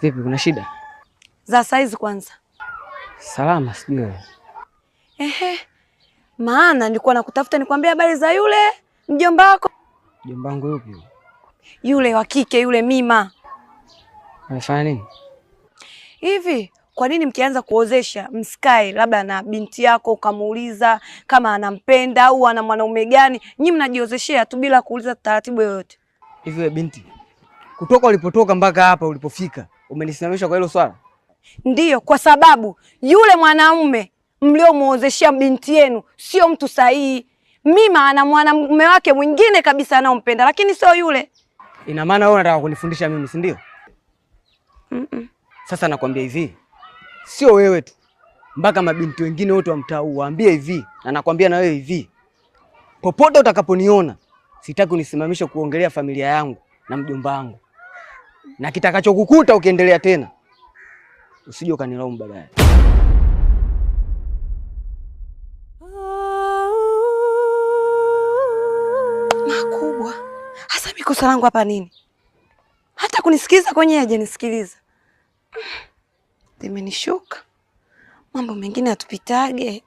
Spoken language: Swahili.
Vipi, kuna shida? Za saizi kwanza. Salama, sijui wewe. Maana nilikuwa nakutafuta nikwambia habari za yule mjomba wako. Mjomba wangu yupi? Yule wa kike, yule Mima. Amefanya nini? Hivi, kwa nini mkianza kuozesha msikae labda na binti yako ukamuuliza kama anampenda au ana mwanaume gani? Nyinyi mnajiozeshea tu bila kuuliza taratibu yoyote. Hivi wewe binti, kutoka ulipotoka mpaka hapa ulipofika, umenisimamisha kwa hilo swala? Ndiyo, kwa sababu yule mwanaume mliomuozeshea binti yenu sio mtu sahihi. Mima ana mwanamume wake mwingine kabisa anaompenda, lakini sio yule. Ina maana wewe unataka kunifundisha mimi, si ndio? Sasa nakwambia hivi, sio wewe tu, mpaka mabinti wengine wote wa mtaa huu waambie hivi, na nakwambia na wewe hivi, popote utakaponiona sitaki unisimamishe kuongelea familia yangu na mjomba wangu, na kitakachokukuta ukiendelea tena usije ukanilaumu baadaye. Makubwa. Hasa mikosa langu hapa nini? Hata kunisikiliza kwenye aje nisikiliza. Limenishuka. Mambo mengine yatupitage.